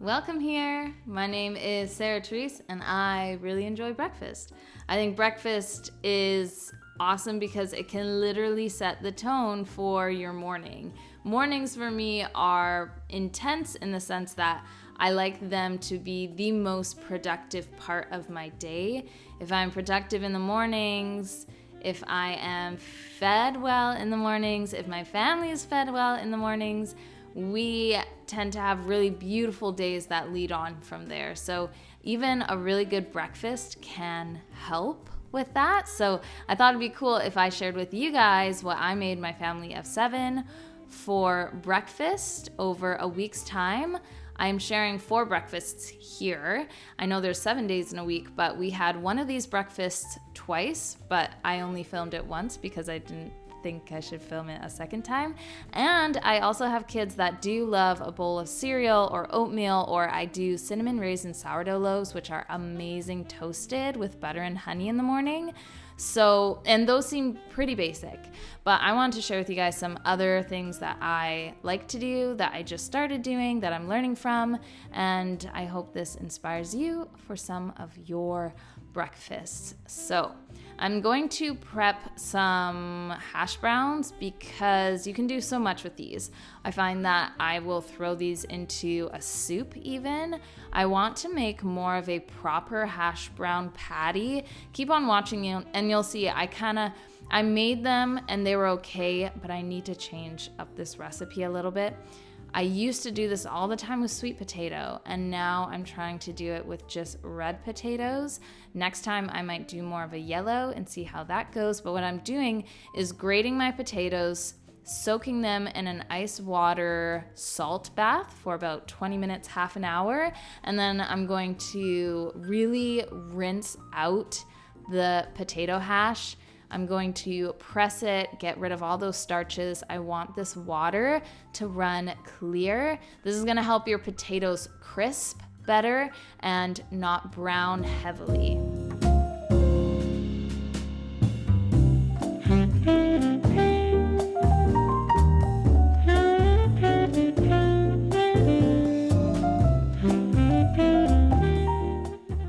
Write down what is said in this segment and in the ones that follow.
Welcome here. My name is Therese, and I really enjoy breakfast. I think breakfast is awesome because it can literally set the tone for your morning. Mornings for me are intense in the sense that I like them to be the most productive part of my day. If I'm productive in the mornings, if I am fed well in the mornings, if my family is fed well in the mornings, we tend to have really beautiful days that lead on from there. So even a really good breakfast can help with that. So I thought it'd be cool if I shared with you guys what I made my family of 7 for breakfast over a week's time. I'm sharing 4 breakfasts here. I know there's 7 days in a week, but we had one of these breakfasts twice, but I only filmed it once because I didn't think I should film it a second time. And I also have kids that do love a bowl of cereal or oatmeal, or I do cinnamon raisin sourdough loaves, which are amazing toasted with butter and honey in the morning. So, and those seem pretty basic, but I wanted to share with you guys some other things that I like to do, that I just started doing, that I'm learning from, and I hope this inspires you for some of your breakfasts. So I'm going to prep some hash browns because you can do so much with these. I find that I will throw these into a soup even. I want to make more of a proper hash brown patty. Keep on watching and you'll see I made them and they were okay, but I need to change up this recipe a little bit. I used to do this all the time with sweet potato, and now I'm trying to do it with just red potatoes. Next time I might do more of a yellow and see how that goes. But what I'm doing is grating my potatoes, soaking them in an ice water salt bath for about 20 minutes, half an hour. And then I'm going to really rinse out the potato hash. I'm going to press it, get rid of all those starches. I want this water to run clear. This is going to help your potatoes crisp better and not brown heavily.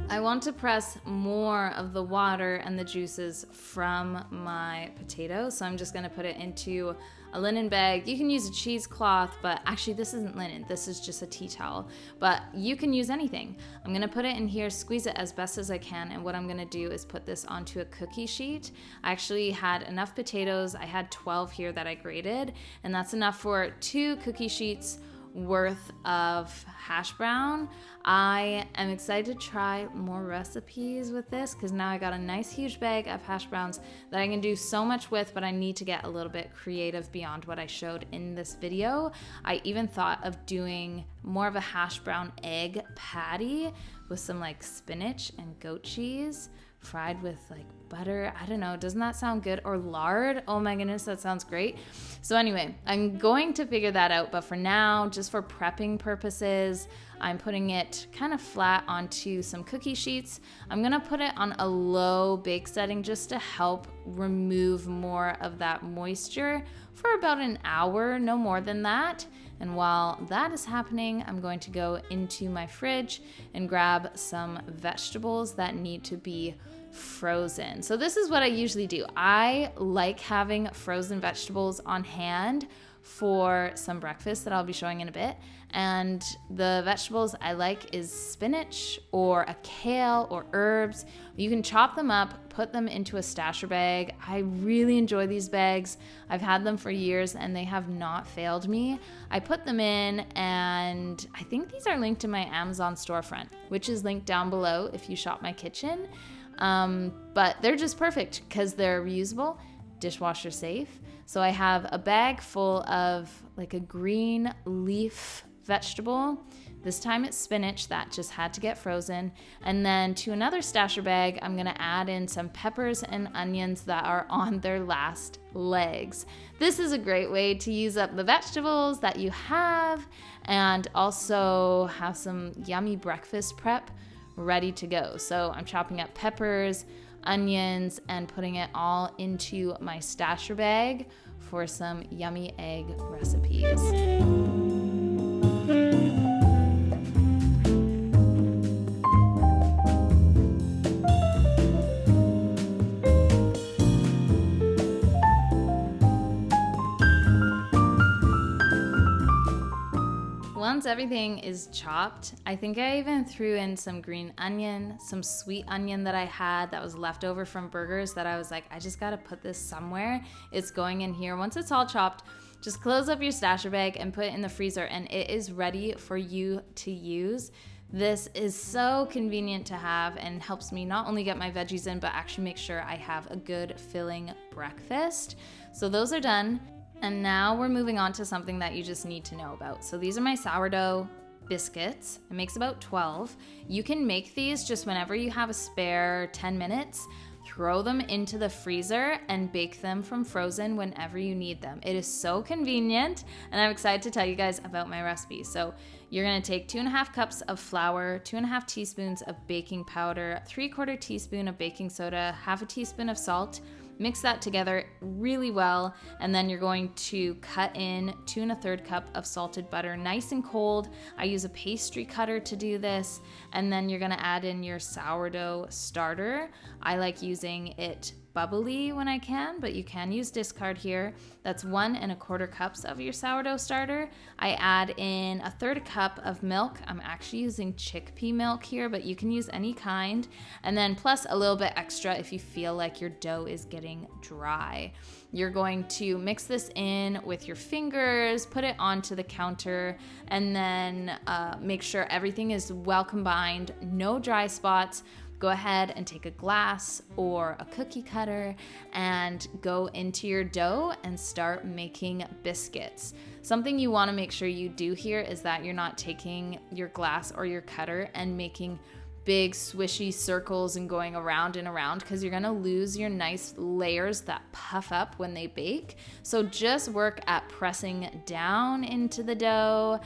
I want to press more of the water and the juices from my potato, so I'm just going to put it into a linen bag. You can use a cheesecloth, but actually this isn't linen, this is just a tea towel, but you can use anything. I'm going to put it in here, squeeze it as best as I can, and what I'm going to do is put this onto a cookie sheet. I actually had enough potatoes. I had 12 here that I grated, and that's enough for 2 cookie sheets worth of hash brown. I am excited to try more recipes with this because now I got a nice huge bag of hash browns that I can do so much with, but I need to get a little bit creative beyond what I showed in this video. I even thought of doing more of a hash brown egg patty with some like spinach and goat cheese fried with like butter. I don't know, doesn't that sound good? Or lard. Oh my goodness, that sounds great. So anyway, I'm going to figure that out, but for now, just for prepping purposes, I'm putting it kind of flat onto some cookie sheets. I'm gonna put it on a low bake setting just to help remove more of that moisture for about an hour, no more than that. And while that is happening, I'm going to go into my fridge and grab some vegetables that need to be frozen. So this is what I usually do. I like having frozen vegetables on hand for some breakfast that I'll be showing in a bit. And the vegetables I like is spinach or a kale or herbs. You can chop them up, put them into a stasher bag. I really enjoy these bags. I've had them for years and they have not failed me. I put them in, and I think these are linked to my Amazon storefront, which is linked down below if you shop my kitchen. But they're just perfect because they're reusable, dishwasher safe. So I have a bag full of like a green leaf vegetable. This time it's spinach that just had to get frozen. And then to another stasher bag, I'm gonna add in some peppers and onions that are on their last legs. This is a great way to use up the vegetables that you have and also have some yummy breakfast prep ready to go. So I'm chopping up peppers, onions, and putting it all into my stasher bag for some yummy egg recipes. everything is chopped, I think I even threw in some green onion, some sweet onion that I had that was left over from burgers that I was like, I just gotta put this somewhere. It's going in here. Once it's all chopped, just close up your stasher bag and put it in the freezer, and it is ready for you to use. This is so convenient to have and helps me not only get my veggies in, but actually make sure I have a good filling breakfast. So those are done. And now we're moving on to something that you just need to know about. So these are my sourdough biscuits. It makes about 12. You can make these just whenever you have a spare 10 minutes. Throw them into the freezer and bake them from frozen whenever you need them. It is so convenient, and I'm excited to tell you guys about my recipe. So you're gonna take 2.5 cups of flour, 2.5 teaspoons of baking powder, 3/4 teaspoon of baking soda, 1/2 teaspoon of salt. Mix that together really well, and then you're going to cut in 2 1/3 cup of salted butter, nice and cold. I use a pastry cutter to do this, and then you're gonna add in your sourdough starter. I like using it bubbly when I can, but you can use discard here. That's 1 1/4 cups of your sourdough starter. I add in 1/3 cup of milk. I'm actually using chickpea milk here, but you can use any kind. And then plus a little bit extra if you feel like your dough is getting dry. You're going to mix this in with your fingers, put it onto the counter, and then make sure everything is well combined, no dry spots. Go ahead and take a glass or a cookie cutter and go into your dough and start making biscuits. Something you want to make sure you do here is that you're not taking your glass or your cutter and making big swishy circles and going around and around, because you're going to lose your nice layers that puff up when they bake. So just work at pressing down into the dough.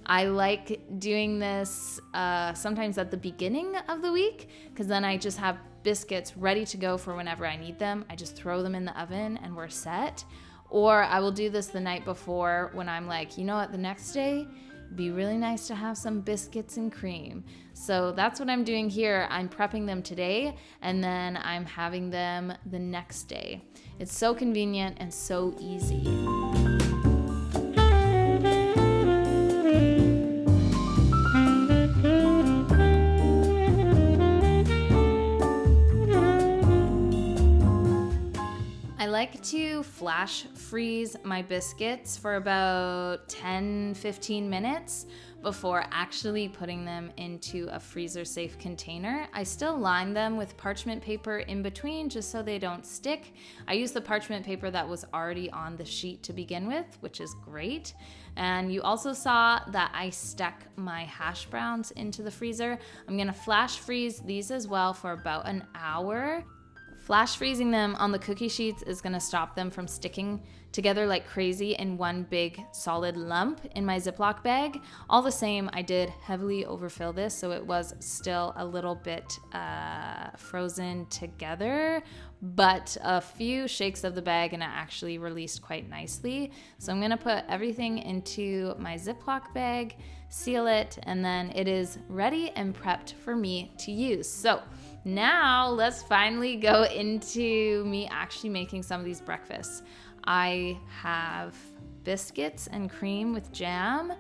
I like doing this sometimes at the beginning of the week, because then I just have biscuits ready to go for whenever I need them. I just throw them in the oven and we're set. Or I will do this the night before when I'm like, you know what, the next day, it'd be really nice to have some biscuits and cream. So that's what I'm doing here. I'm prepping them today, and then I'm having them the next day. It's so convenient and so easy. I like to flash freeze my biscuits for about 10-15 minutes before actually putting them into a freezer safe container. I still line them with parchment paper in between just so they don't stick. I use the parchment paper that was already on the sheet to begin with, which is great. And you also saw that I stuck my hash browns into the freezer. I'm gonna flash freeze these as well for about an hour. Flash freezing them on the cookie sheets is gonna stop them from sticking together like crazy in one big solid lump in my Ziploc bag. All the same, I did heavily overfill this, so it was still a little bit frozen together, but a few shakes of the bag and it actually released quite nicely. So I'm gonna put everything into my Ziploc bag, seal it, and then it is ready and prepped for me to use. So now let's finally go into me actually making some of these breakfasts. I have biscuits and cream with jam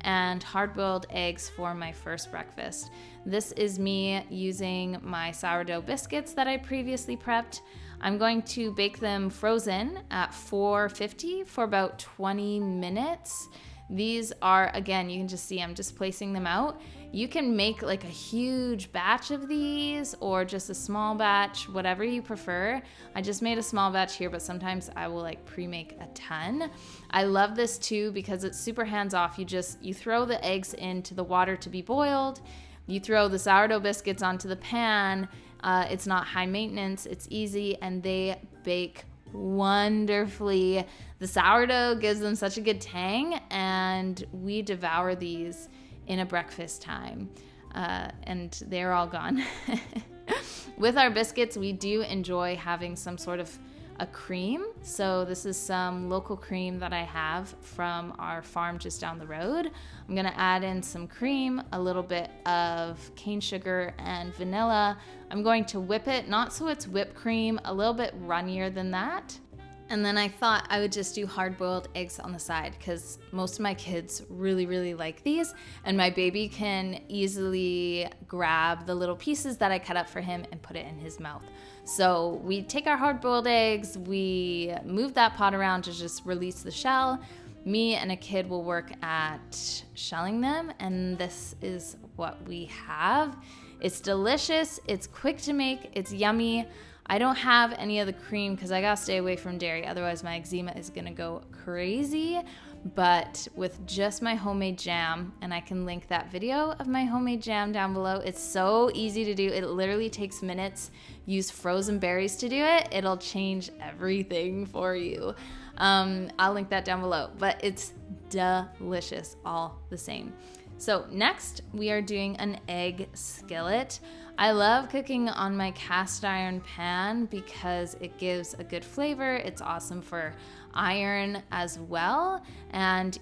and hard-boiled eggs for my first breakfast. This is me using my sourdough biscuits that I previously prepped. I'm going to bake them frozen at 450 for about 20 minutes. These are, again, you can just see I'm just placing them out. You can make like a huge batch of these or just a small batch, whatever you prefer. I just made a small batch here, but sometimes I will like pre-make a ton. I love this too because it's super hands-off. You throw the eggs into the water to be boiled. You throw the sourdough biscuits onto the pan. It's not high maintenance, it's easy, and they bake wonderfully. The sourdough gives them such a good tang, and we devour these in a breakfast time, and they're all gone. With our biscuits, we do enjoy having some sort of a cream. So this is some local cream that I have from our farm just down the road. I'm gonna add in some cream, a little bit of cane sugar and vanilla. I'm going to whip it, not so it's whipped cream, a little bit runnier than that. And then I thought I would just do hard-boiled eggs on the side because most of my kids really, really like these. And my baby can easily grab the little pieces that I cut up for him and put it in his mouth. So we take our hard-boiled eggs, we move that pot around to just release the shell. Me and a kid will work at shelling them, and this is what we have. It's delicious, it's quick to make, it's yummy. I don't have any of the cream because I gotta stay away from dairy, otherwise my eczema is gonna go crazy. But with just my homemade jam, and I can link that video of my homemade jam down below. It's so easy to do. It literally takes minutes. Use frozen berries to do it. It'll change everything for you. I'll link that down below, but it's delicious all the same. So next we are doing an egg skillet. I love cooking on my cast iron pan because it gives a good flavor. It's awesome for iron as well and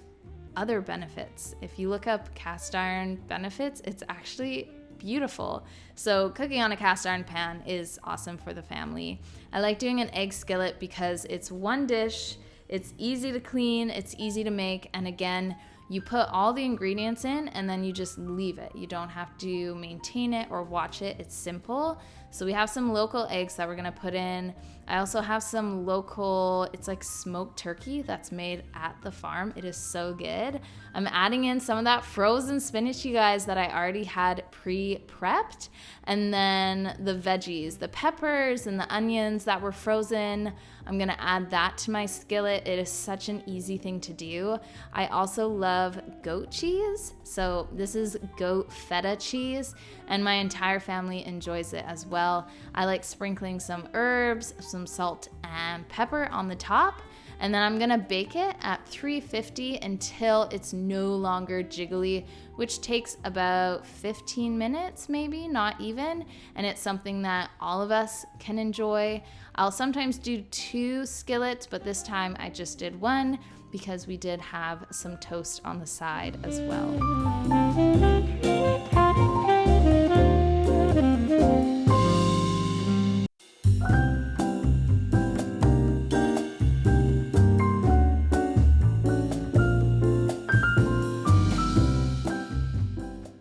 other benefits. If you look up cast iron benefits, it's actually beautiful. So cooking on a cast iron pan is awesome for the family. I like doing an egg skillet because it's one dish, it's easy to clean, it's easy to make, and again, you put all the ingredients in and then you just leave it. You don't have to maintain it or watch it. It's simple. So we have some local eggs that we're gonna put in. I also have some local, it's like smoked turkey that's made at the farm. It is so good. I'm adding in some of that frozen spinach, you guys, that I already had pre-prepped. And then the veggies, the peppers and the onions that were frozen. I'm gonna add that to my skillet. It is such an easy thing to do. I also love goat cheese. So this is goat feta cheese, and my entire family enjoys it as well. I like sprinkling some herbs, some salt and pepper on the top, and then I'm gonna bake it at 350 until it's no longer jiggly, which takes about 15 minutes, maybe, not even, and it's something that all of us can enjoy. I'll sometimes do 2 skillets, but this time I just did 1 because we did have some toast on the side as well.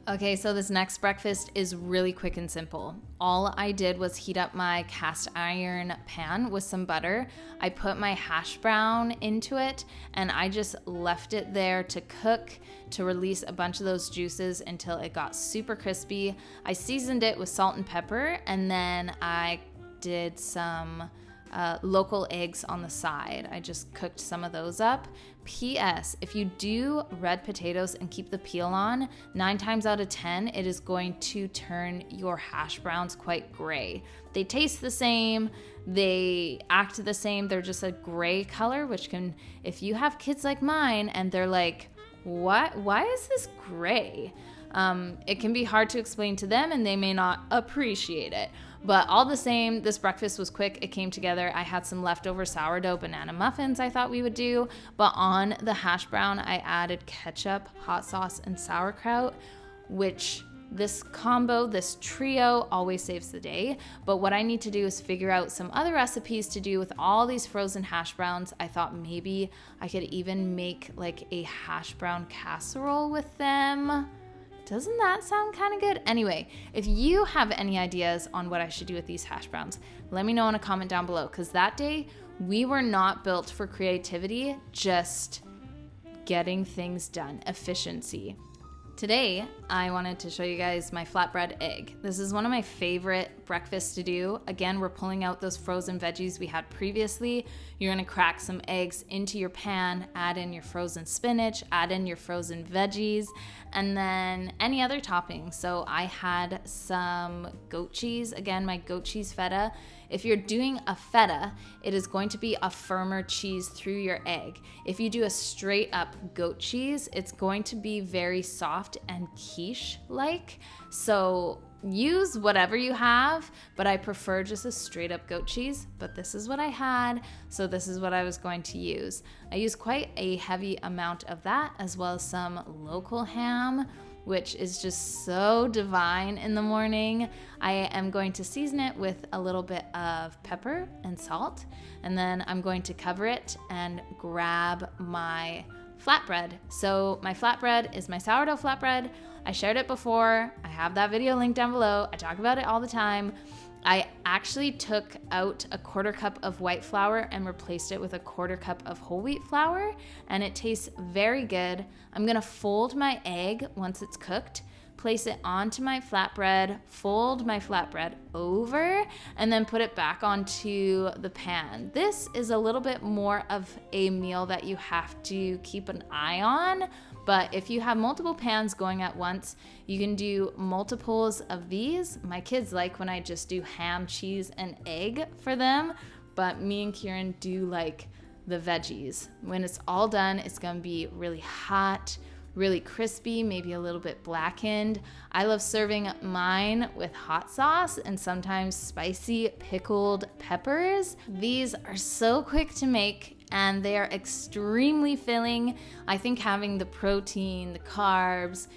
Okay, so this next breakfast is really quick and simple. All I did was heat up my cast iron pan with some butter. I put my hash brown into it and I just left it there to cook to release a bunch of those juices until it got super crispy. I seasoned it with salt and pepper, and then I did some local eggs on the side. I just cooked some of those up. P.S. If you do red potatoes and keep the peel on, 9 times out of 10, it is going to turn your hash browns quite gray. They taste the same, they act the same, they're just a gray color, which can, if you have kids like mine and they're like, what? Why is this gray? It can be hard to explain to them and they may not appreciate it. But all the same, this breakfast was quick. It came together. I had some leftover sourdough banana muffins I thought we would do. But on the hash brown, I added ketchup, hot sauce, and sauerkraut, which this combo, this trio always saves the day. But what I need to do is figure out some other recipes to do with all these frozen hash browns. I thought maybe I could even make like a hash brown casserole with them. Doesn't that sound kind of good? Anyway, if you have any ideas on what I should do with these hash browns, let me know in a comment down below, because that day we were not built for creativity, just getting things done, efficiency. Today, I wanted to show you guys my flatbread egg. This is one of my favorite breakfasts to do. Again, we're pulling out those frozen veggies we had previously. You're gonna crack some eggs into your pan, add in your frozen spinach, add in your frozen veggies, and then any other toppings. So I had some goat cheese, again, my goat cheese feta. If you're doing a feta, it is going to be a firmer cheese through your egg. If you do a straight up goat cheese, it's going to be very soft and quiche-like. So use whatever you have, but I prefer just a straight up goat cheese, but this is what I had, so this is what I was going to use. I used quite a heavy amount of that, as well as some local ham. which is just so divine in the morning. I am going to season it with a little bit of pepper and salt, and then I'm going to cover it and grab my flatbread. So my flatbread is my sourdough flatbread. I shared it before. I have that video linked down below. I talk about it all the time. I actually took out a 1/4 cup of white flour and replaced it with a 1/4 cup of whole wheat flour, and it tastes very good. I'm gonna fold my egg once it's cooked, place it onto my flatbread, fold my flatbread over, and then put it back onto the pan. This is a little bit more of a meal that you have to keep an eye on, but if you have multiple pans going at once, you can do multiples of these. My kids like when I just do ham, cheese, and egg for them, but me and Kieran do like the veggies. When it's all done, it's gonna be really hot, really crispy, maybe a little bit blackened. I love serving mine with hot sauce and sometimes spicy pickled peppers. These are so quick to make and they are extremely filling. I think having the protein, the carbs,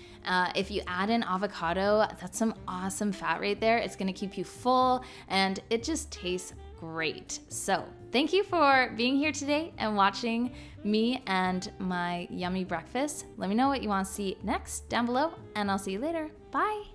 if you add in avocado, that's some awesome fat right there. It's gonna keep you full and it just tastes great. So thank you for being here today and watching me and my yummy breakfast. Let me know what you want to see next down below, and I'll see you later. Bye.